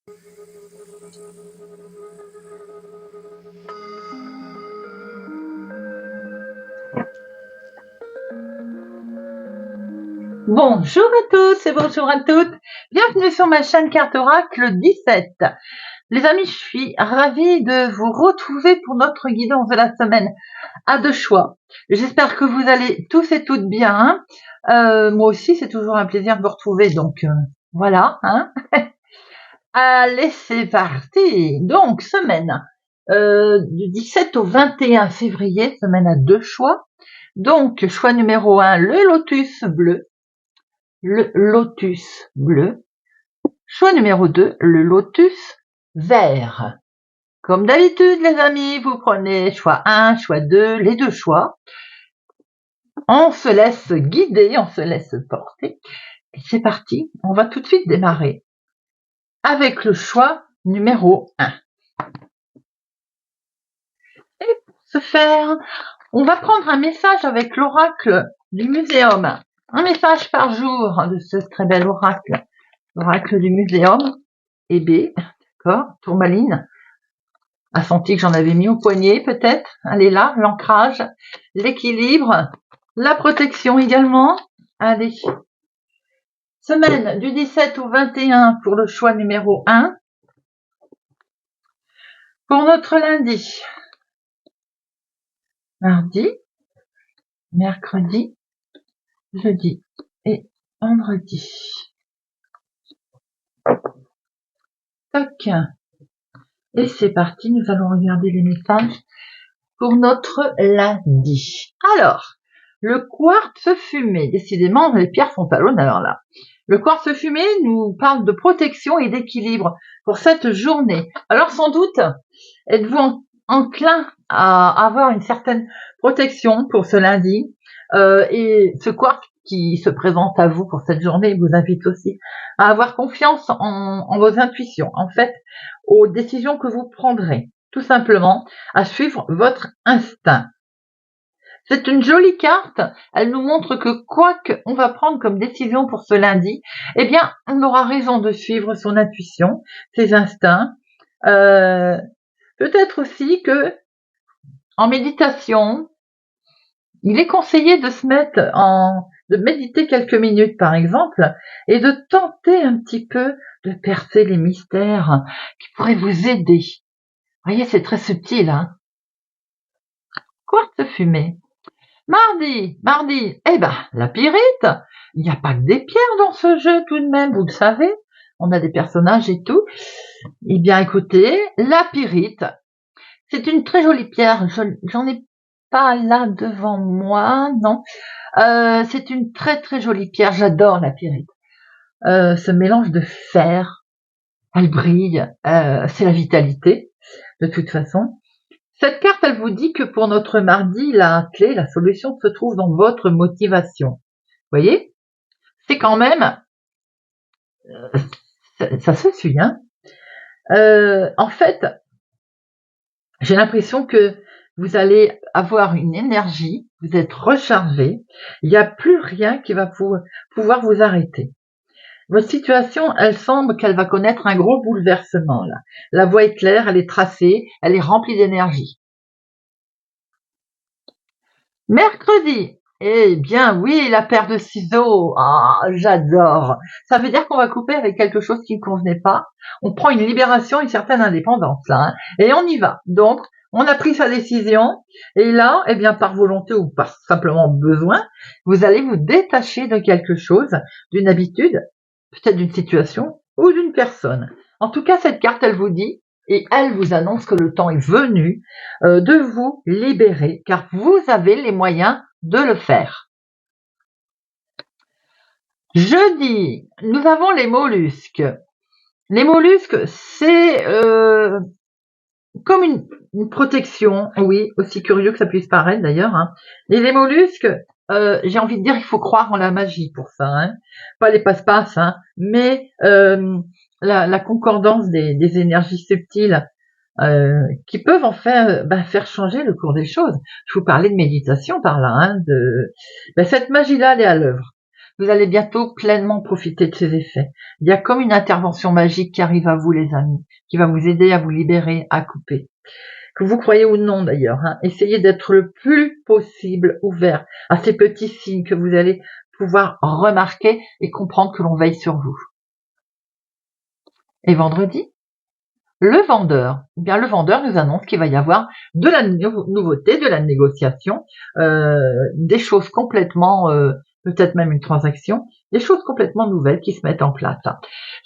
Bonjour à tous et bonjour à toutes, bienvenue sur ma chaîne Carte Oracle 17. Les amis, je suis ravie de vous retrouver pour notre guidance de la semaine à deux choix. J'espère que vous allez tous et toutes bien. Moi aussi, c'est toujours un plaisir de vous retrouver, donc voilà. Allez, c'est parti. Donc, semaine du 17 au 21 février, semaine à deux choix. Donc, choix numéro 1, le lotus bleu. Le lotus bleu. Choix numéro 2, le lotus vert. Comme d'habitude, les amis, vous prenez choix 1, choix 2, les deux choix. On se laisse guider, on se laisse porter. Et c'est parti, on va tout de suite démarrer avec le choix numéro 1. Et pour ce faire, on va prendre un message avec l'oracle du muséum. Un message par jour de ce très bel oracle. L'oracle du muséum, EB, d'accord, tourmaline. A senti que j'en avais mis au poignet, peut-être. Allez là, l'ancrage, l'équilibre, la protection également. Allez. Semaine du 17 au 21 pour le choix numéro 1. Pour notre lundi, mardi, mercredi, jeudi et vendredi. Toc. Et c'est parti, nous allons regarder les messages pour notre lundi. Alors, le quartz fumé, décidément, les pierres sont à l'honneur là. Le quartz fumé nous parle de protection et d'équilibre pour cette journée. Alors sans doute, êtes-vous enclin à avoir une certaine protection pour ce lundi et ce quartz qui se présente à vous pour cette journée vous invite aussi à avoir confiance en vos intuitions, en fait, aux décisions que vous prendrez, tout simplement, à suivre votre instinct. C'est une jolie carte, elle nous montre que quoi qu'on va prendre comme décision pour ce lundi, eh bien, on aura raison de suivre son intuition, ses instincts. Peut-être aussi que, en méditation, il est conseillé de se mettre de méditer quelques minutes, par exemple, et de tenter un petit peu de percer les mystères qui pourraient vous aider. Vous voyez, c'est très subtil, hein. Quartz fumé. Mardi, eh ben, la pyrite. Il n'y a pas que des pierres dans ce jeu tout de même, vous le savez. On a des personnages et tout. Eh bien, écoutez, la pyrite, c'est une très jolie pierre. J'en ai pas là devant moi, non. C'est une très très jolie pierre. J'adore la pyrite. Ce mélange de fer, elle brille. C'est la vitalité, de toute façon. Cette carte, elle vous dit que pour notre mardi, la clé, la solution se trouve dans votre motivation. Vous voyez, c'est quand même, ça se suit, hein. En fait, j'ai l'impression que vous allez avoir une énergie, vous êtes rechargé, il n'y a plus rien qui va pouvoir vous arrêter. Votre situation, elle semble qu'elle va connaître un gros bouleversement, là. La voie est claire, elle est tracée, elle est remplie d'énergie. Mercredi, eh bien oui, la paire de ciseaux, j'adore. Ça veut dire qu'on va couper avec quelque chose qui ne convenait pas. On prend une libération, une certaine indépendance là, hein, et on y va. Donc, on a pris sa décision, et là, eh bien par volonté ou par simplement besoin, vous allez vous détacher de quelque chose, d'une habitude, peut-être d'une situation ou d'une personne. En tout cas, cette carte, elle vous dit, et elle vous annonce que le temps est venu de vous libérer, car vous avez les moyens de le faire. Jeudi, nous avons les mollusques. Les mollusques, c'est comme une protection, oui, aussi curieux que ça puisse paraître d'ailleurs. Hein. Et les mollusques, j'ai envie de dire qu'il faut croire en la magie pour ça. Hein. Pas les passe-passe, hein, mais la concordance des énergies subtiles qui peuvent en faire changer le cours des choses. Je vous parlais de méditation par là, hein, cette magie-là, elle est à l'œuvre. vous allez bientôt pleinement profiter de ces effets. Il y a comme une intervention magique qui arrive à vous, les amis, qui va vous aider à vous libérer, à couper. Que vous croyez ou non d'ailleurs, hein, essayez d'être le plus possible ouvert à ces petits signes que vous allez pouvoir remarquer et comprendre que l'on veille sur vous. Et vendredi, le vendeur nous annonce qu'il va y avoir de la nouveauté, de la négociation, des choses complètement, peut-être même une transaction, des choses complètement nouvelles qui se mettent en place.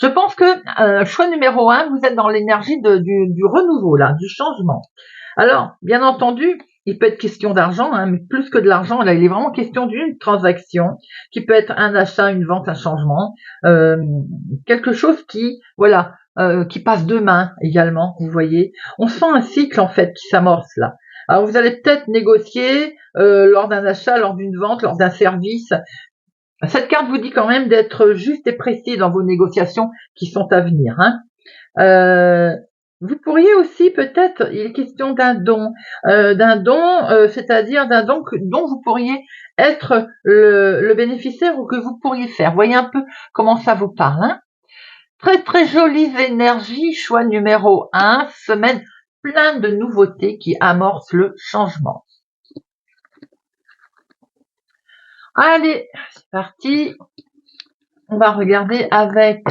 Je pense que choix numéro 1, vous êtes dans l'énergie du renouveau, là, du changement. Alors, bien entendu, il peut être question d'argent, hein, mais plus que de l'argent, là, il est vraiment question d'une transaction qui peut être un achat, une vente, un changement, quelque chose qui, voilà, qui passe de main également, vous voyez. On sent un cycle en fait qui s'amorce là. Alors vous allez peut-être négocier lors d'un achat, lors d'une vente, lors d'un service. Cette carte vous dit quand même d'être juste et précis dans vos négociations qui sont à venir. Hein. Vous pourriez aussi peut-être, il est question d'un don, c'est-à-dire d'un don dont vous pourriez être le bénéficiaire ou que vous pourriez faire. Voyez un peu comment ça vous parle. Hein. Très très jolies énergies, choix numéro 1, semaine plein de nouveautés qui amorcent le changement. Allez, c'est parti. On va regarder avec...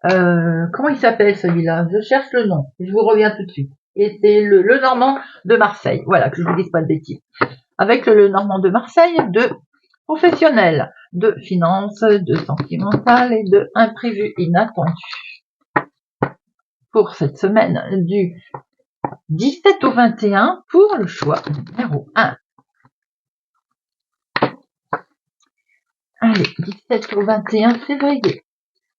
comment il s'appelle celui-là? Je cherche le nom, je vous reviens tout de suite. Et c'est le Normand de Marseille. Voilà, que je vous dise pas de bêtises. Avec le Normand de Marseille, de professionnel, de finances, de sentimental et de imprévu inattendu. Pour cette semaine du 17 au 21 pour le choix numéro 1. Allez, 17 au 21 février.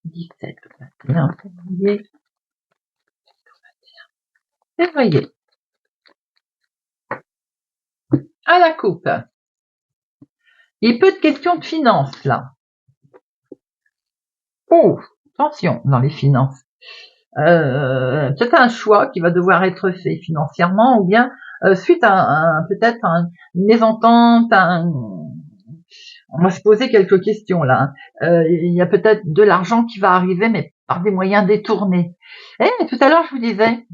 17 au 21 février. Février. À la coupe. Il peut être question de finances là. Oh, attention dans les finances. Peut-être un choix qui va devoir être fait financièrement ou bien suite à peut-être une mésentente, on va se poser quelques questions là. Il y a peut-être de l'argent qui va arriver, mais par des moyens détournés. Et tout à l'heure, je vous disais,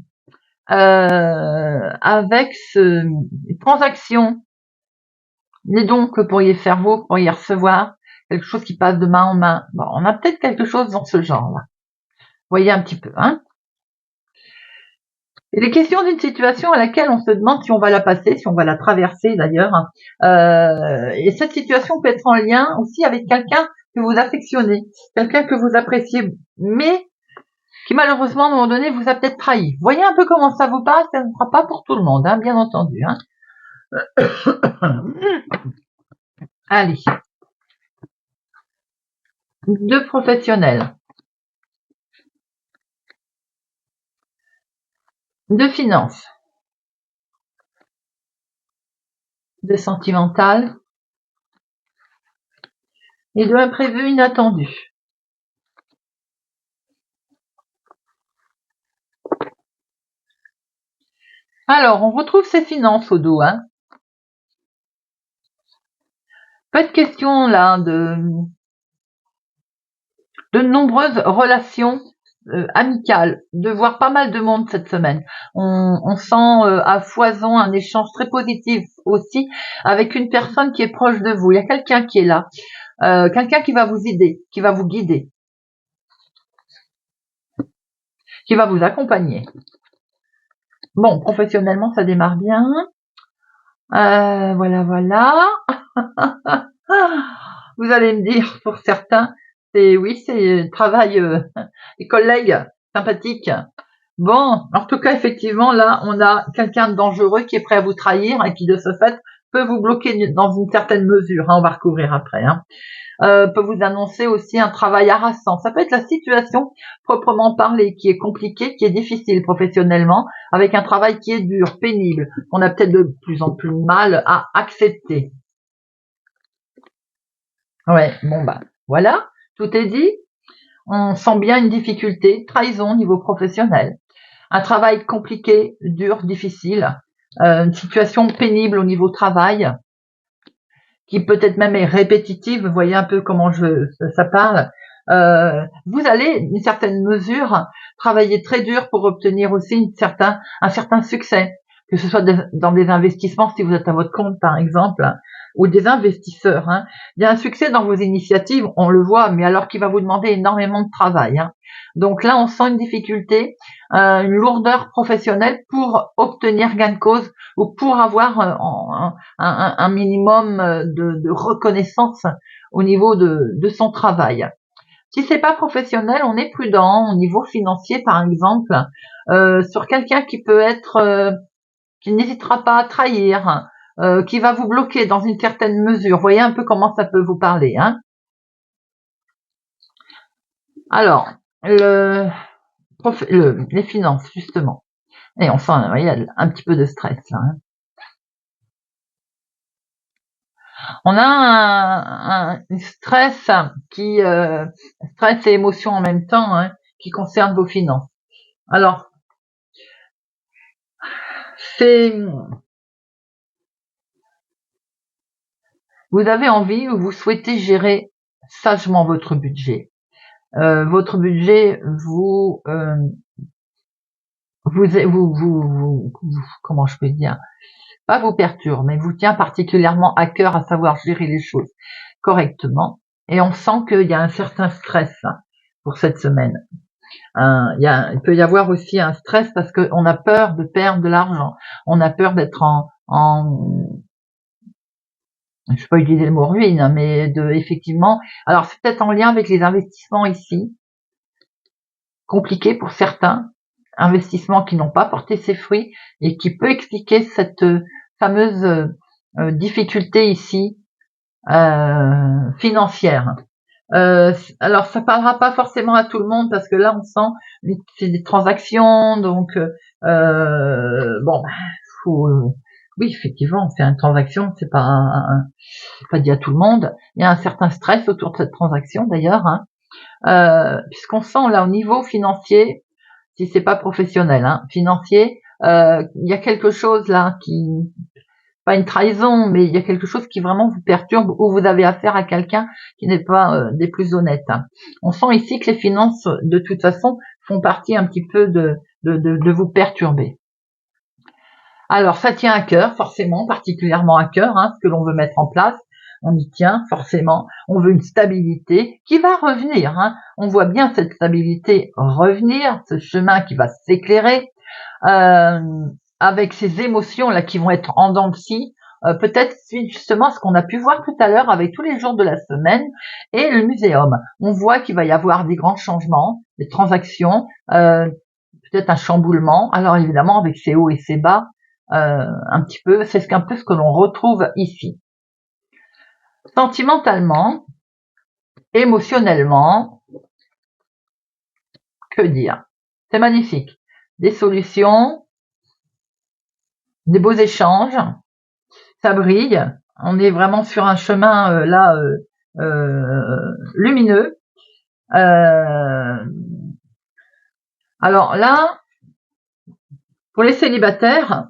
avec ces transactions, les dons que pourriez faire vous, que pourriez recevoir, quelque chose qui passe de main en main. Bon, on a peut-être quelque chose dans ce genre-là. Voyez un petit peu, hein. Il est question d'une situation à laquelle on se demande si on va la passer, si on va la traverser d'ailleurs. Et cette situation peut être en lien aussi avec quelqu'un que vous affectionnez, quelqu'un que vous appréciez, mais qui malheureusement à un moment donné vous a peut-être trahi. Voyez un peu comment ça vous passe, ça ne sera pas pour tout le monde, hein, bien entendu. Hein. Allez. Deux professionnels. De finances. De sentimental. Et de imprévu inattendu. Alors, on retrouve ces finances au dos, hein. Pas de question là de nombreuses relations amicales, de voir pas mal de monde cette semaine. On sent à foison un échange très positif aussi avec une personne qui est proche de vous. Il y a quelqu'un qui est là, quelqu'un qui va vous aider, qui va vous guider, qui va vous accompagner. Bon, professionnellement, ça démarre bien. Voilà. Vous allez me dire, pour certains, c'est travail, les collègues sympathiques. Bon, en tout cas, effectivement, là, on a quelqu'un de dangereux qui est prêt à vous trahir et qui, de ce fait, peut vous bloquer dans une certaine mesure. Hein, on va recouvrir après. Hein. Peut vous annoncer aussi un travail harassant. Ça peut être la situation proprement parlée qui est compliquée, qui est difficile professionnellement, avec un travail qui est dur, pénible, qu'on a peut-être de plus en plus mal à accepter. Ouais, bon bah voilà, tout est dit. On sent bien une difficulté, trahison au niveau professionnel. Un travail compliqué, dur, difficile, une situation pénible au niveau travail, qui peut-être même est répétitive, vous voyez un peu comment ça parle, vous allez, d'une certaine mesure, travailler très dur pour obtenir aussi un certain succès, que ce soit dans des investissements, si vous êtes à votre compte par exemple, ou des investisseurs. Hein. Il y a un succès dans vos initiatives, on le voit, mais alors qu'il va vous demander énormément de travail. Hein. Donc là, on sent une difficulté, une lourdeur professionnelle pour obtenir gain de cause ou pour avoir un minimum de reconnaissance au niveau de son travail. Si c'est pas professionnel, on est prudent au niveau financier, par exemple, sur quelqu'un qui peut être, qui n'hésitera pas à trahir, qui va vous bloquer dans une certaine mesure. Voyez un peu comment ça peut vous parler. Hein. Alors, les finances, justement. Et enfin, il y a un petit peu de stress là. Hein. On a un stress qui stress et émotion en même temps, hein, qui concerne vos finances. Alors, vous avez envie ou vous souhaitez gérer sagement votre budget. Votre budget comment je peux dire, pas vous perturbe, mais vous tient particulièrement à cœur à savoir gérer les choses correctement. Et on sent qu'il y a un certain stress pour cette semaine. Il peut y avoir aussi un stress parce qu'on a peur de perdre de l'argent. On a peur d'être je ne vais pas utiliser le mot ruine, hein, mais effectivement. Alors c'est peut-être en lien avec les investissements ici. Compliqué pour certains. Investissements qui n'ont pas porté ses fruits et qui peut expliquer cette fameuse difficulté ici financière. Alors ça parlera pas forcément à tout le monde parce que là on sent c'est des transactions, donc oui effectivement on fait une transaction, c'est pas dit à tout le monde. Il y a un certain stress autour de cette transaction d'ailleurs, hein, puisqu'on sent là au niveau financier, si c'est pas professionnel, hein, financier, il y a quelque chose là qui pas une trahison, mais il y a quelque chose qui vraiment vous perturbe ou vous avez affaire à quelqu'un qui n'est pas des plus honnêtes. Hein. On sent ici que les finances, de toute façon, font partie un petit peu de vous perturber. Alors, ça tient à cœur, forcément, particulièrement à cœur, hein, ce que l'on veut mettre en place. On y tient, forcément. On veut une stabilité qui va revenir. Hein. On voit bien cette stabilité revenir, ce chemin qui va s'éclairer. Avec ces émotions là qui vont être en dents de scie, peut-être justement ce qu'on a pu voir tout à l'heure avec tous les jours de la semaine et le muséum. On voit qu'il va y avoir des grands changements, des transactions, peut-être un chamboulement. Alors évidemment avec ses hauts et ses bas, un petit peu, c'est un peu ce que l'on retrouve ici. Sentimentalement, émotionnellement, que dire? C'est magnifique. Des solutions, des beaux échanges, ça brille, on est vraiment sur un chemin lumineux. Alors là, pour les célibataires,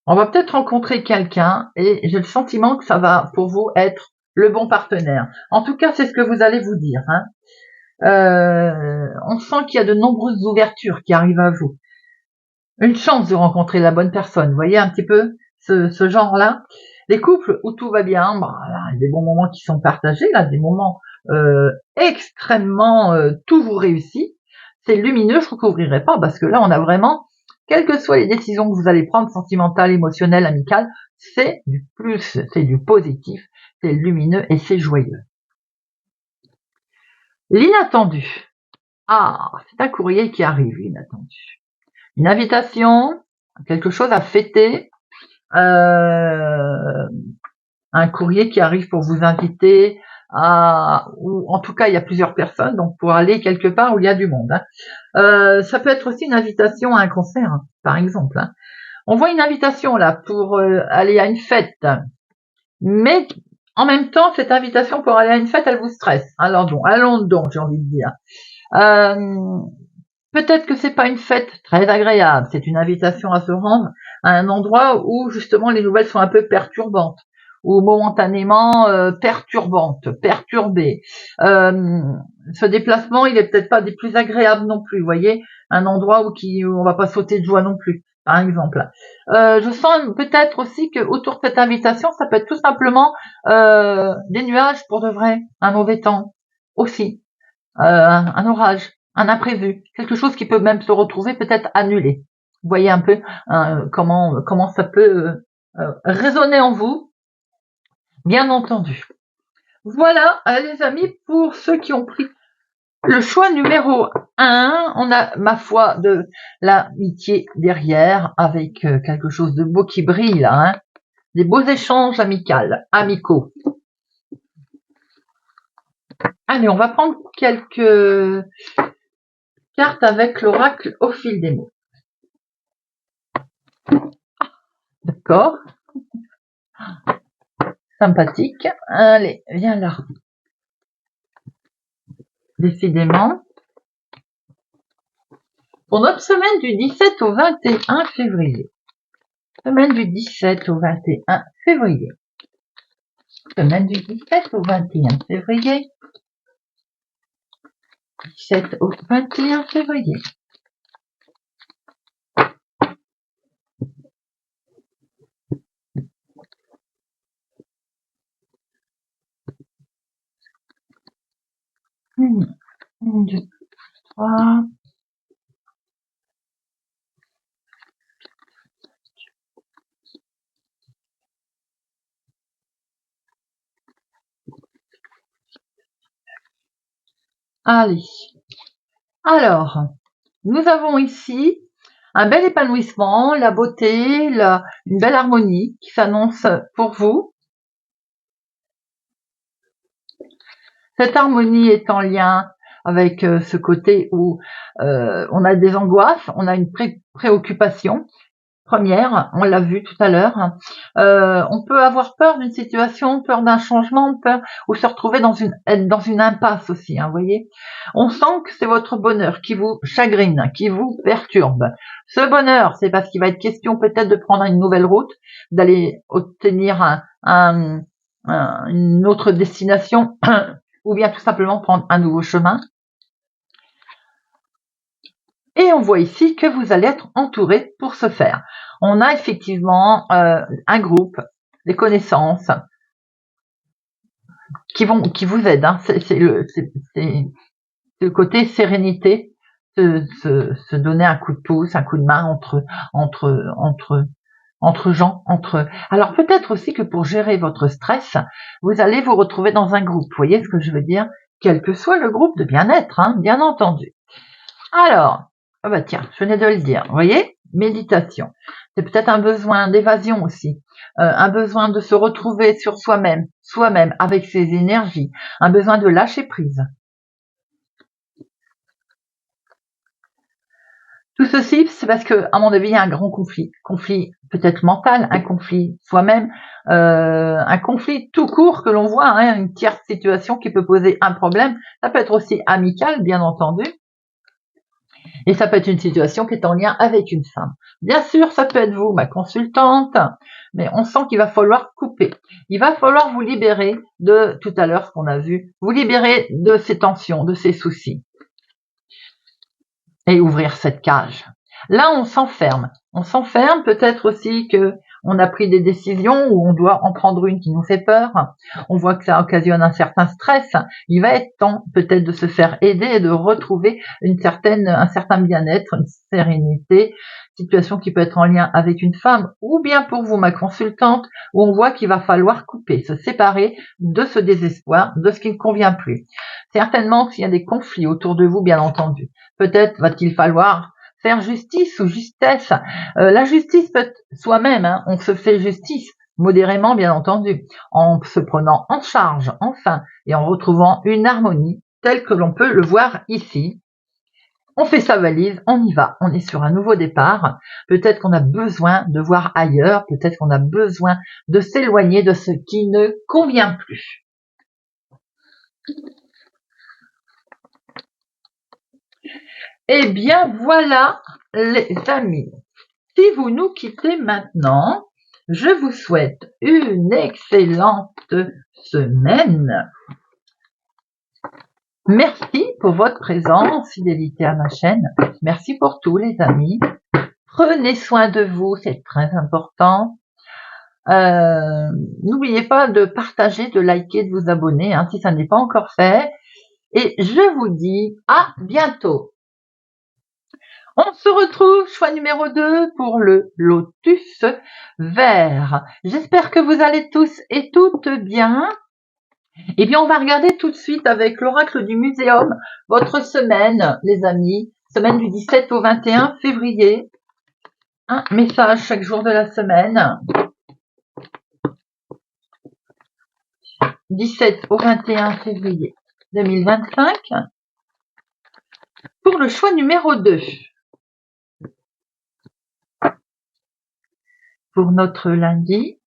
on va peut-être rencontrer quelqu'un et j'ai le sentiment que ça va pour vous être le bon partenaire. En tout cas, c'est ce que vous allez vous dire. Hein. On sent qu'il y a de nombreuses ouvertures qui arrivent à vous. Une chance de rencontrer la bonne personne. Vous voyez un petit peu ce genre-là. Les couples où tout va bien, il y a des bons moments qui sont partagés, là, des moments extrêmement tout vous réussit. C'est lumineux, je ne recouvrirai pas parce que là, on a vraiment, quelles que soient les décisions que vous allez prendre, sentimentales, émotionnelles, amicales, c'est du plus, c'est du positif, c'est lumineux et c'est joyeux. L'inattendu. C'est un courrier qui arrive, l'inattendu. Une invitation, quelque chose à fêter, un courrier qui arrive pour vous inviter ou en tout cas il y a plusieurs personnes, donc pour aller quelque part où il y a du monde. Hein. Ça peut être aussi une invitation à un concert, hein, par exemple. Hein. On voit une invitation là pour aller à une fête, mais en même temps cette invitation pour aller à une fête, elle vous stresse. Alors donc, allons donc, j'ai envie de dire. Peut-être que c'est pas une fête très agréable, c'est une invitation à se rendre à un endroit où justement les nouvelles sont un peu perturbantes, ou momentanément perturbante, perturbée. Ce déplacement, il est peut-être pas des plus agréables non plus, vous voyez, un endroit où on va pas sauter de joie non plus, par exemple. Je sens peut-être aussi que autour de cette invitation, ça peut être tout simplement des nuages pour de vrai, un mauvais temps aussi, un orage, un imprévu, quelque chose qui peut même se retrouver peut-être annulé. Vous voyez un peu comment ça peut résonner en vous, bien entendu. Voilà, les amis, pour ceux qui ont pris le choix numéro 1, on a, ma foi, de l'amitié derrière, avec quelque chose de beau qui brille, là, hein. Des beaux échanges amicaux. Allez, on va prendre quelques cartes avec l'oracle au fil des mots. D'accord. Sympathique. Allez, viens là. Décidément. Pour notre semaine du 17 au 21 février. Semaine du 17 au 21 février. Semaine du 17 au 21 février. 17 au 21 février. Une, deux, trois. Allez. Alors, nous avons ici un bel épanouissement, la beauté, une belle harmonie qui s'annonce pour vous. Cette harmonie est en lien avec ce côté où on a des angoisses, on a une préoccupation première, on l'a vu tout à l'heure. On peut avoir peur d'une situation, peur d'un changement, peur ou se retrouver être dans une impasse aussi, hein, vous voyez. On sent que c'est votre bonheur qui vous chagrine, qui vous perturbe. Ce bonheur, c'est parce qu'il va être question peut-être de prendre une nouvelle route, d'aller obtenir une autre destination ou bien tout simplement prendre un nouveau chemin. Et on voit ici que vous allez être entouré pour ce faire. On a effectivement un groupe, des connaissances qui vous aident. Hein. C'est le côté sérénité, se donner un coup de pouce, un coup de main entre gens, Alors peut-être aussi que pour gérer votre stress, vous allez vous retrouver dans un groupe. Vous voyez ce que je veux dire? Quel que soit le groupe de bien-être, hein, bien entendu. Alors, ah bah tiens, je venais de le dire, vous voyez, méditation. C'est peut-être un besoin d'évasion aussi, un besoin de se retrouver sur soi-même, avec ses énergies, un besoin de lâcher prise. Tout ceci, c'est parce que, à mon avis, il y a un grand conflit peut-être mental, un conflit soi-même, un conflit tout court que l'on voit, hein, une tierce situation qui peut poser un problème. Ça peut être aussi amical, bien entendu. Et ça peut être une situation qui est en lien avec une femme. Bien sûr, ça peut être vous, ma consultante, mais on sent qu'il va falloir couper. Il va falloir vous libérer de, tout à l'heure, ce qu'on a vu, vous libérer de ces tensions, de ces soucis. Et ouvrir cette cage. Là, on s'enferme. On s'enferme, peut-être aussi que on a pris des décisions ou on doit en prendre une qui nous fait peur. On voit que ça occasionne un certain stress. Il va être temps peut-être de se faire aider et de retrouver un certain bien-être, une sérénité, situation qui peut être en lien avec une femme ou bien pour vous, ma consultante, où on voit qu'il va falloir couper, se séparer de ce désespoir, de ce qui ne convient plus. Certainement s'il y a des conflits autour de vous, bien entendu. Peut-être va-t-il falloir faire justice ou justesse. La justice peut être soi-même, hein, on se fait justice, modérément bien entendu, en se prenant en charge, enfin, et en retrouvant une harmonie telle que l'on peut le voir ici. On fait sa valise, on y va, on est sur un nouveau départ. Peut-être qu'on a besoin de voir ailleurs, peut-être qu'on a besoin de s'éloigner de ce qui ne convient plus. Eh bien, voilà, les amis. Si vous nous quittez maintenant, Je vous souhaite une excellente semaine. Merci pour votre présence, fidélité à ma chaîne. Merci pour tout, les amis. Prenez soin de vous, c'est très important. N'oubliez pas de partager, de liker, de vous abonner, si ça n'est pas encore fait. Et je vous dis à bientôt. On se retrouve, choix numéro 2 pour le lotus vert. J'espère que vous allez tous et toutes bien. Eh bien, on va regarder tout de suite avec l'oracle du muséum votre semaine, les amis. Semaine du 17 au 21 février. Un message chaque jour de la semaine. 17 au 21 février 2025. Pour le choix numéro 2. Pour notre lundi,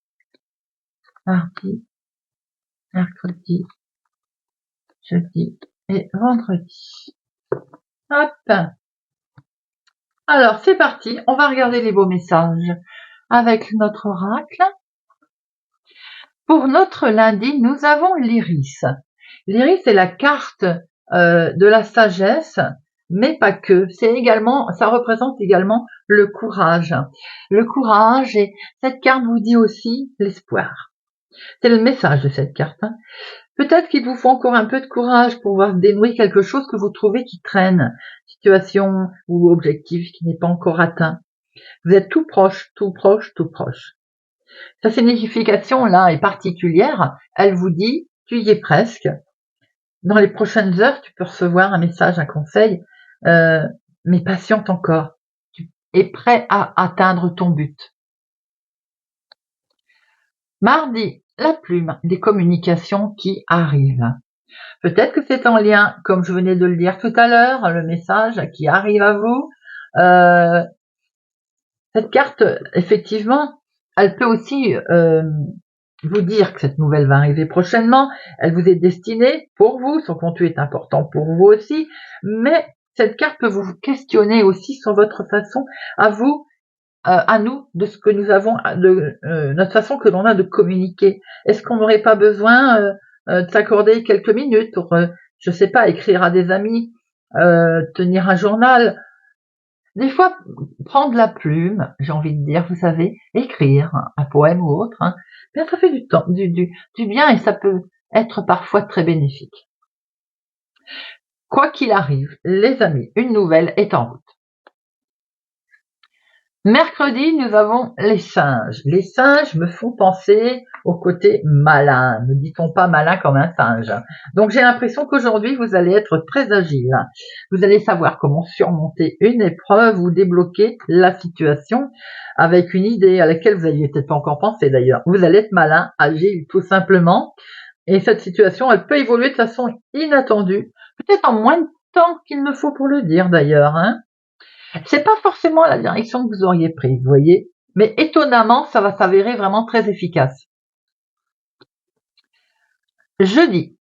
mardi, mercredi, jeudi et vendredi. Hop. Alors, c'est parti. On va regarder les beaux messages avec notre oracle. Pour notre lundi, nous avons l'iris. L'iris est la carte de la sagesse, mais pas que. Ça représente également le courage. Le courage, et cette carte vous dit aussi l'espoir. C'est le message de cette carte. Peut-être qu'il vous faut encore un peu de courage pour voir se dénouer quelque chose que vous trouvez qui traîne, situation ou objectif qui n'est pas encore atteint. Vous êtes tout proche, tout proche, tout proche. Sa signification là est particulière. Elle vous dit, tu y es presque. Dans les prochaines heures, tu peux recevoir un message, un conseil, mais patiente encore. Tu es prêt à atteindre ton but. Mardi, la plume, des communications qui arrivent. Peut-être que c'est en lien, comme je venais de le dire tout à l'heure, le message qui arrive à vous. Cette carte, effectivement, elle peut aussi vous dire que cette nouvelle va arriver prochainement. Elle vous est destinée pour vous, son contenu est important pour vous aussi, mais cette carte peut vous questionner aussi sur votre façon à vous, à nous, de ce que nous avons, de notre façon que l'on a de communiquer. Est-ce qu'on n'aurait pas besoin de s'accorder quelques minutes pour, je sais pas, écrire à des amis, tenir un journal, des fois prendre la plume, j'ai envie de dire, vous savez, écrire un poème ou autre, bien ça fait du temps, du bien, et ça peut être parfois très bénéfique. Quoi qu'il arrive, les amis, une nouvelle est en route. Mercredi, nous avons les singes. Les singes me font penser au côté malin. Ne dit-on pas malin comme un singe? Donc j'ai l'impression qu'aujourd'hui, vous allez être très agile. Vous allez savoir comment surmonter une épreuve ou débloquer la situation avec une idée à laquelle vous n'aviez peut-être pas encore pensé d'ailleurs. Vous allez être malin, agile, tout simplement. Et cette situation, elle peut évoluer de façon inattendue, peut-être en moins de temps qu'il ne faut pour le dire d'ailleurs, C'est pas forcément la direction que vous auriez prise, vous voyez, mais étonnamment, ça va s'avérer vraiment très efficace. Jeudi.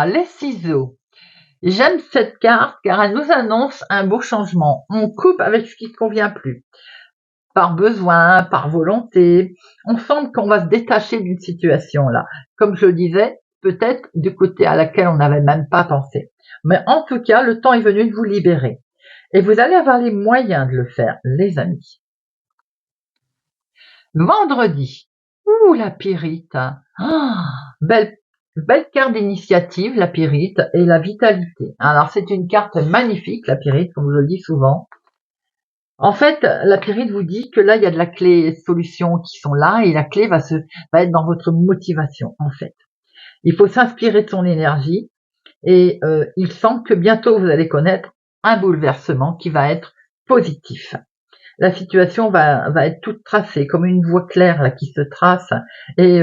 Les ciseaux. J'aime cette carte car elle nous annonce un beau changement. On coupe avec ce qui ne convient plus. Par besoin, par volonté. On sent qu'on va se détacher d'une situation là. Comme je le disais, peut-être du côté à laquelle on n'avait même pas pensé. Mais en tout cas, le temps est venu de vous libérer. Et vous allez avoir les moyens de le faire, les amis. Vendredi. La pyrite. Belle carte d'initiative, la pyrite, et la vitalité. Alors, c'est une carte magnifique, la pyrite, comme je le dis souvent. En fait, la pyrite vous dit que là, il y a de la clé solutions qui sont là, et la clé va être dans votre motivation, en fait. Il faut s'inspirer de son énergie, et il semble que bientôt, vous allez connaître un bouleversement qui va être positif. La situation va être toute tracée, comme une voie claire là qui se trace, et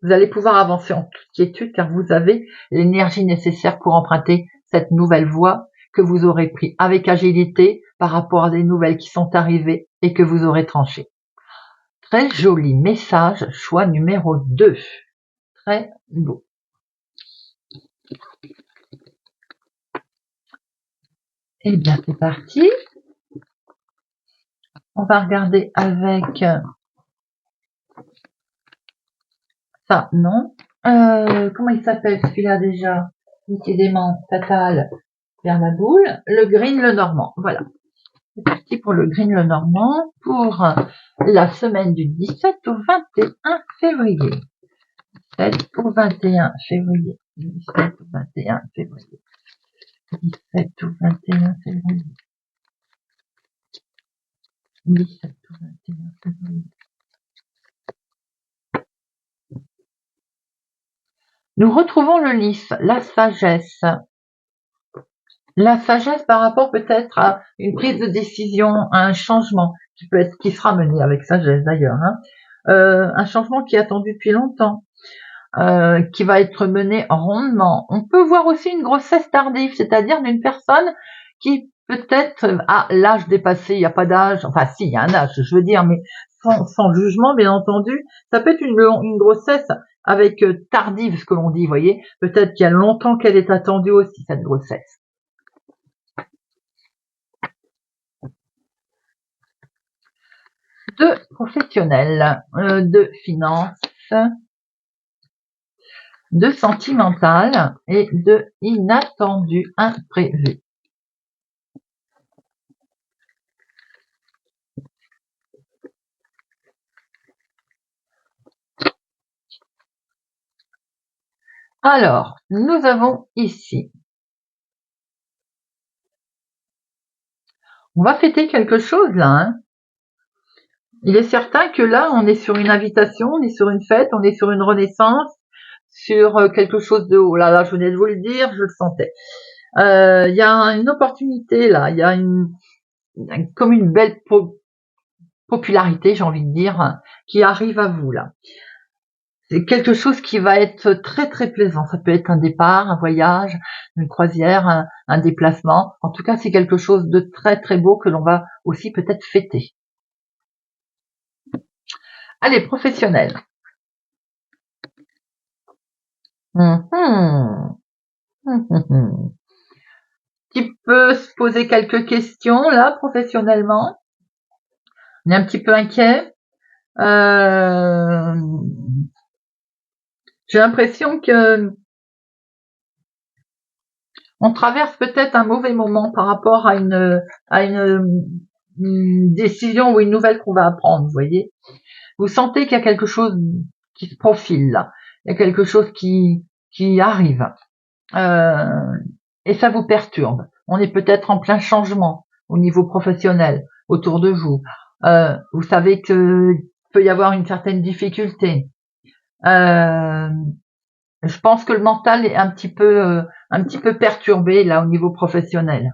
vous allez pouvoir avancer en toute quiétude car vous avez l'énergie nécessaire pour emprunter cette nouvelle voie que vous aurez pris avec agilité par rapport à des nouvelles qui sont arrivées et que vous aurez tranché. Très joli message, choix numéro 2. Très beau. Eh bien, c'est parti. On va regarder avec ça, non. Comment il s'appelle celui-là déjà? Décidément, fatal, vers la boule. Le green, le normand. Voilà. C'est parti pour le green, le normand, pour la semaine du 17 au 21 février. 17 au 21 février. 17 au 21 février. 17 au 21 février. 17 au 21 février. Nous retrouvons le lys, la sagesse. La sagesse par rapport peut-être à une prise de décision, à un changement qui sera mené avec sagesse d'ailleurs. Un changement qui est attendu depuis longtemps, qui va être mené rondement. On peut voir aussi une grossesse tardive, c'est-à-dire d'une personne qui peut-être a l'âge dépassé, il n'y a pas d'âge, enfin si, il y a un âge, je veux dire, mais sans jugement, bien entendu. Ça peut être une grossesse avec tardive, ce que l'on dit, vous voyez. Peut-être qu'il y a longtemps qu'elle est attendue aussi, cette grossesse. De professionnel, de finance, de sentimental et de inattendu, imprévu. Alors, nous avons ici, on va fêter quelque chose là, hein. Il est certain que là, on est sur une invitation, on est sur une fête, on est sur une renaissance, sur quelque chose de haut. Là, je venais de vous le dire, je le sentais. Il y a une opportunité là, il y a comme une belle popularité, j'ai envie de dire, qui arrive à vous là. C'est quelque chose qui va être très très plaisant. Ça peut être un départ, un voyage, une croisière, un déplacement. En tout cas, c'est quelque chose de très très beau que l'on va aussi peut-être fêter. Allez, professionnel. Qui peut se poser quelques questions là, professionnellement. On est un petit peu inquiet. J'ai l'impression que on traverse peut-être un mauvais moment par rapport à une décision ou une nouvelle qu'on va apprendre, vous voyez. Vous sentez qu'il y a quelque chose qui se profile là. Il y a quelque chose qui arrive. Et ça vous perturbe. On est peut-être en plein changement au niveau professionnel autour de vous. Vous savez que peut y avoir une certaine difficulté. Je pense que le mental est un petit peu perturbé là au niveau professionnel.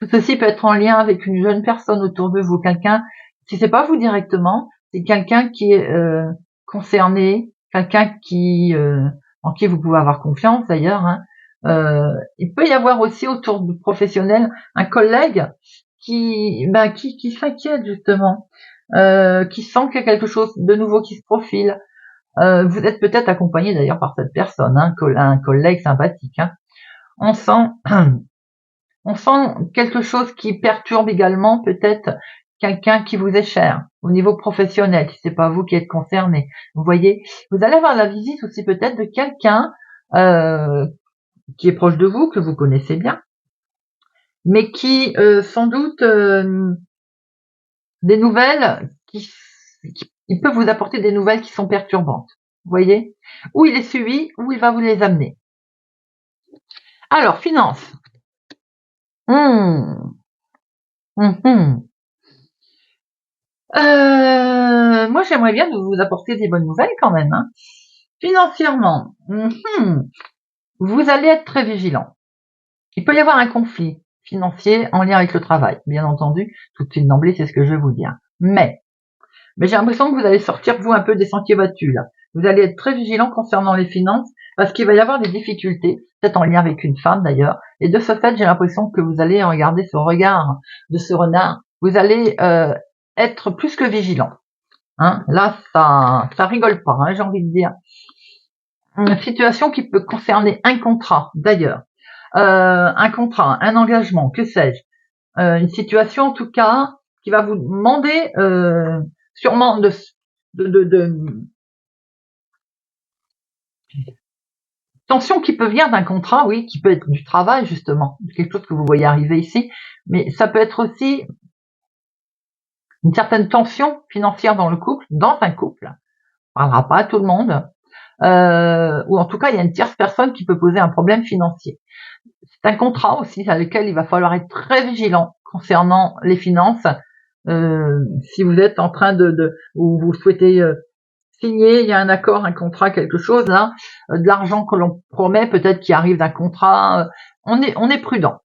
Tout ceci peut être en lien avec une jeune personne autour de vous, quelqu'un, si c'est pas vous directement, c'est quelqu'un qui est concerné, quelqu'un en qui vous pouvez avoir confiance d'ailleurs. Il peut y avoir aussi autour du professionnel un collègue qui s'inquiète justement, qui sent qu'il y a quelque chose de nouveau qui se profile. Vous êtes peut-être accompagné d'ailleurs par cette personne, un collègue sympathique. On sent quelque chose qui perturbe également peut-être quelqu'un qui vous est cher au niveau professionnel, si c'est pas vous qui êtes concerné. Vous voyez, vous allez avoir la visite aussi peut-être de quelqu'un qui est proche de vous, que vous connaissez bien, mais qui sans doute des nouvelles il peut vous apporter des nouvelles qui sont perturbantes. Vous voyez, où il est suivi, où il va vous les amener. Alors, finance. Moi, j'aimerais bien vous apporter des bonnes nouvelles quand même. Financièrement, vous allez être très vigilant. Il peut y avoir un conflit financier en lien avec le travail, bien entendu. Tout de suite d'emblée, c'est ce que je vais vous dire. Mais j'ai l'impression que vous allez sortir, vous, un peu des sentiers battus, là. Vous allez être très vigilant concernant les finances, parce qu'il va y avoir des difficultés, peut-être en lien avec une femme d'ailleurs. Et de ce fait, j'ai l'impression que vous allez regarder ce regard de ce renard. Vous allez être plus que vigilant. Là, ça rigole pas, j'ai envie de dire. Une situation qui peut concerner un contrat, d'ailleurs. Un contrat, un engagement, que sais-je. une situation en tout cas qui va vous demander sûrement de tension qui peut venir d'un contrat, oui, qui peut être du travail justement, quelque chose que vous voyez arriver ici, mais ça peut être aussi une certaine tension financière dans le couple, dans un couple. On ne parlera pas à tout le monde, ou en tout cas il y a une tierce personne qui peut poser un problème financier. C'est un contrat aussi avec lequel il va falloir être très vigilant concernant les finances. Si vous êtes en train ou vous souhaitez signer, il y a un accord, un contrat, quelque chose là, de l'argent que l'on promet, peut-être qu'il arrive d'un contrat, on est prudent.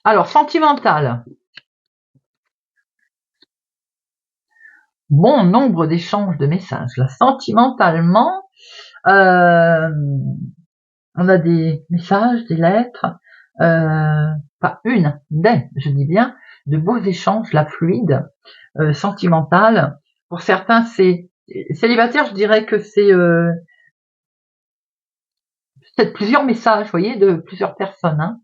Alors, sentimental. Bon nombre d'échanges de messages. Là, sentimentalement, on a des messages, des lettres, pas une, je dis bien, de beaux échanges, la fluide, sentimentale. Pour certains, c'est célibataire, je dirais que c'est peut-être plusieurs messages, vous voyez, de plusieurs personnes.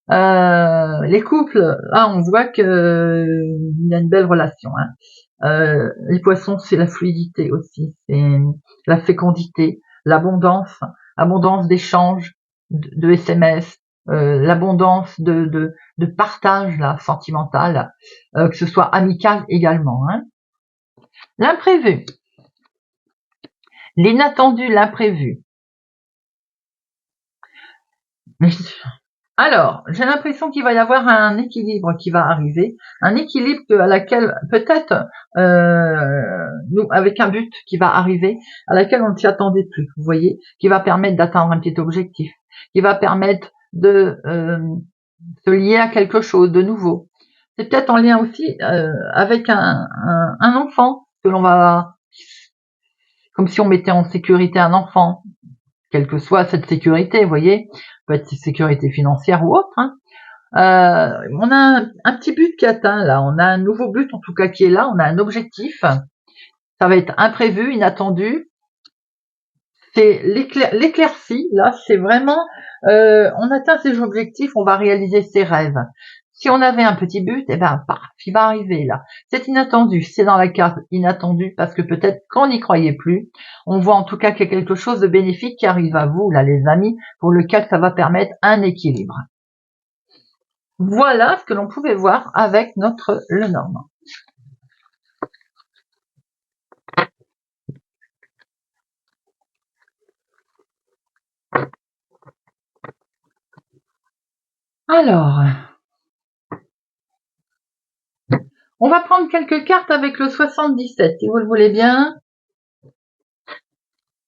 Hein. Les couples, là, on voit que il y a une belle relation. Hein. Les poissons, c'est la fluidité aussi, c'est la fécondité, l'abondance, abondance d'échanges, de SMS, l'abondance de partage là, sentimental, que ce soit amical également. Hein. L'imprévu, l'inattendu, l'imprévu. Alors, j'ai l'impression qu'il va y avoir un équilibre qui va arriver, un équilibre à laquelle peut-être nous avec un but qui va arriver, à laquelle on ne s'y attendait plus, vous voyez, qui va permettre d'atteindre un petit objectif, qui va permettre de se lier à quelque chose de nouveau. C'est peut-être en lien aussi avec un enfant que l'on va, comme si on mettait en sécurité un enfant, quelle que soit cette sécurité, vous voyez, peut être sécurité financière ou autre. Hein. On a un petit but qui est atteint là, on a un nouveau but en tout cas qui est là, on a un objectif. Ça va être imprévu, inattendu. C'est l'éclaircie, là, c'est vraiment, on atteint ses objectifs, on va réaliser ses rêves. Si on avait un petit but, eh ben, paf, il va arriver là. C'est inattendu, c'est dans la carte inattendu parce que peut-être qu'on n'y croyait plus. On voit en tout cas qu'il y a quelque chose de bénéfique qui arrive à vous, là, les amis, pour lequel ça va permettre un équilibre. Voilà ce que l'on pouvait voir avec notre Lenormand. Alors, on va prendre quelques cartes avec le 77, si vous le voulez bien.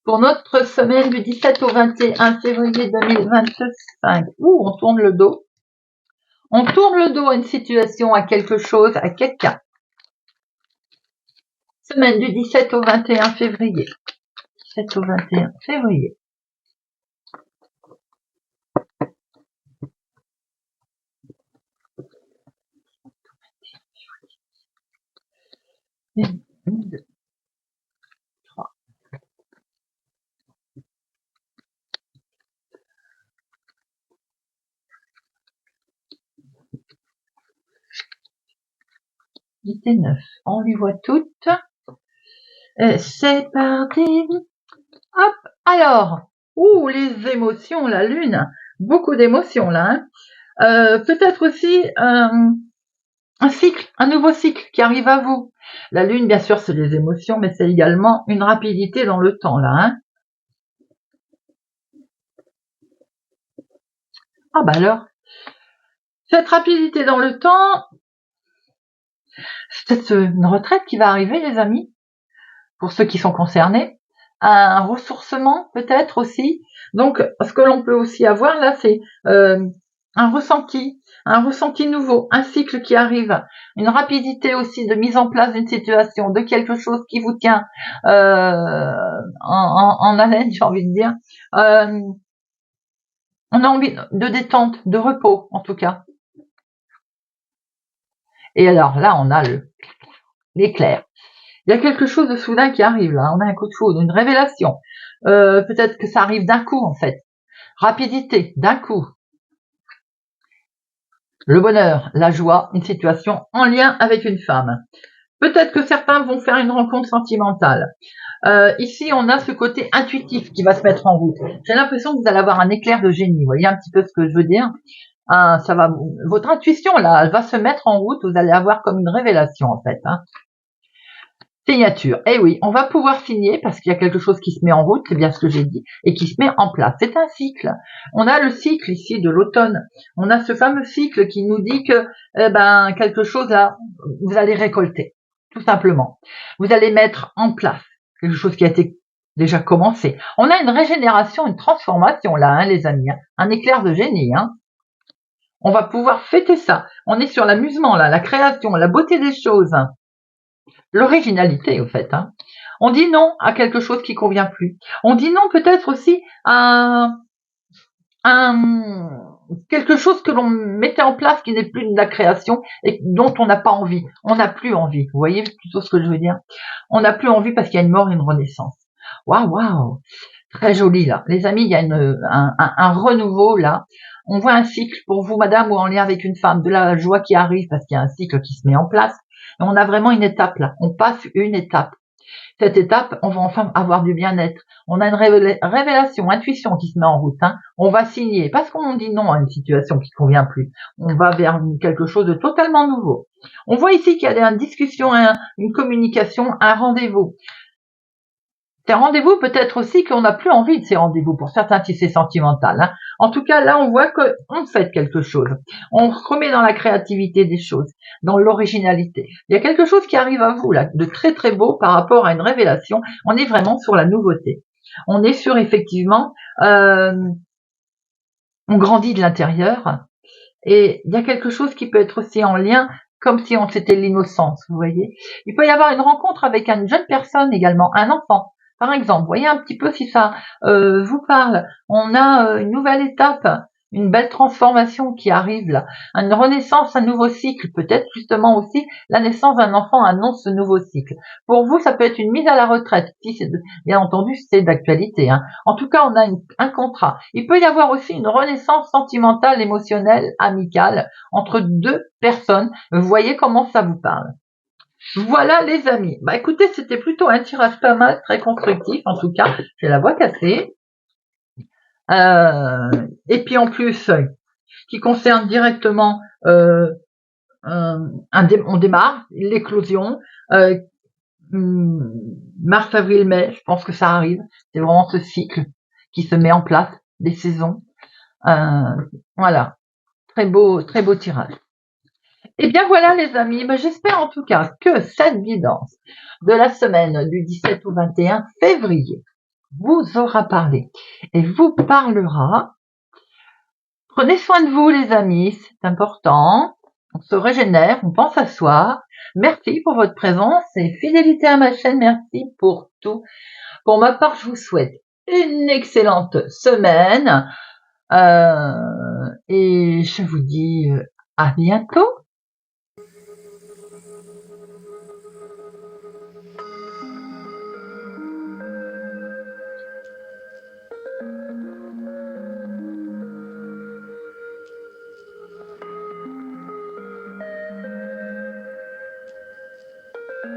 Pour notre semaine du 17 au 21 février 2025. On tourne le dos. On tourne le dos à une situation, à quelque chose, à quelqu'un. Semaine du 17 au 21 février. 17 au 21 février. Une, deux, trois. Unité 9. On lui voit toutes. C'est parti. Hop. Alors. Les émotions, la lune. Beaucoup d'émotions là. Hein. Peut-être aussi un cycle, un nouveau cycle qui arrive à vous. La lune, bien sûr, c'est les émotions, mais c'est également une rapidité dans le temps, là. Hein. Ah bah alors, cette rapidité dans le temps, c'est peut-être une retraite qui va arriver, les amis, pour ceux qui sont concernés. Un ressourcement, peut-être aussi. Donc, ce que l'on peut aussi avoir, là, c'est un ressenti nouveau, un cycle qui arrive, une rapidité aussi de mise en place d'une situation, de quelque chose qui vous tient en haleine, j'ai envie de dire. On a envie de détente, de repos, en tout cas. Et alors là, on a l'éclair. Il y a quelque chose de soudain qui arrive là. On a un coup de foudre, une révélation. Peut-être que ça arrive d'un coup, en fait. Rapidité, d'un coup. le bonheur, la joie, une situation en lien avec une femme. Peut-être que certains vont faire une rencontre sentimentale. Ici, on a ce côté intuitif qui va se mettre en route. J'ai l'impression que vous allez avoir un éclair de génie. Vous voyez un petit peu ce que je veux dire? Ça va, votre intuition là, elle va se mettre en route. Vous allez avoir comme une révélation en fait. Signature. Eh oui, on va pouvoir signer parce qu'il y a quelque chose qui se met en route, c'est bien ce que j'ai dit, et qui se met en place. C'est un cycle. On a le cycle ici de l'automne. On a ce fameux cycle qui nous dit que, quelque chose là, vous allez récolter, tout simplement. Vous allez mettre en place quelque chose qui a été déjà commencé. On a une régénération, une transformation là, les amis, un éclair de génie. On va pouvoir fêter ça. On est sur l'amusement là, la création, la beauté des choses. L'originalité, au fait. On dit non à quelque chose qui convient plus. On dit non peut-être aussi à quelque chose que l'on mettait en place qui n'est plus de la création et dont on n'a pas envie. On n'a plus envie. Vous voyez plutôt ce que je veux dire? On n'a plus envie parce qu'il y a une mort et une renaissance. Waouh, très joli là. Les amis, il y a un renouveau là. On voit un cycle pour vous, madame, ou en lien avec une femme, de la joie qui arrive parce qu'il y a un cycle qui se met en place. Et on a vraiment une étape là. On passe une étape. Cette étape, on va enfin avoir du bien-être. On a une révélation, intuition qui se met en route. On va signer parce qu'on dit non à une situation qui ne convient plus. On va vers quelque chose de totalement nouveau. On voit ici qu'il y a une discussion, une communication, un rendez-vous. Ces rendez-vous, peut-être aussi qu'on n'a plus envie de ces rendez-vous pour certains si c'est sentimental. En tout cas, là, on voit qu'on fait quelque chose. On se remet dans la créativité des choses, dans l'originalité. Il y a quelque chose qui arrive à vous, là, de très très beau par rapport à une révélation. On est vraiment sur la nouveauté. On est sur, effectivement, on grandit de l'intérieur. Et il y a quelque chose qui peut être aussi en lien, comme si on c'était l'innocence, vous voyez. Il peut y avoir une rencontre avec une jeune personne également, un enfant. Par exemple, voyez un petit peu si ça vous parle. On a une nouvelle étape, une belle transformation qui arrive là, une renaissance, un nouveau cycle. Peut-être justement aussi la naissance d'un enfant annonce ce nouveau cycle. Pour vous, ça peut être une mise à la retraite, si c'est bien entendu c'est d'actualité. En tout cas, on a un contrat. Il peut y avoir aussi une renaissance sentimentale, émotionnelle, amicale entre deux personnes. Vous voyez comment ça vous parle. Voilà les amis. Écoutez, c'était plutôt un tirage pas mal, très constructif en tout cas. J'ai la voix cassée. Et puis en plus, qui concerne directement, on démarre l'éclosion. Mars, avril, mai, je pense que ça arrive. C'est vraiment ce cycle qui se met en place, des saisons. Voilà, très beau tirage. Et bien voilà les amis, j'espère en tout cas que cette guidance de la semaine du 17 au 21 février vous aura parlé et vous parlera. Prenez soin de vous les amis, c'est important. On se régénère, on pense à soi. Merci pour votre présence et fidélité à ma chaîne, merci pour tout. Pour ma part, je vous souhaite une excellente semaine et je vous dis à bientôt.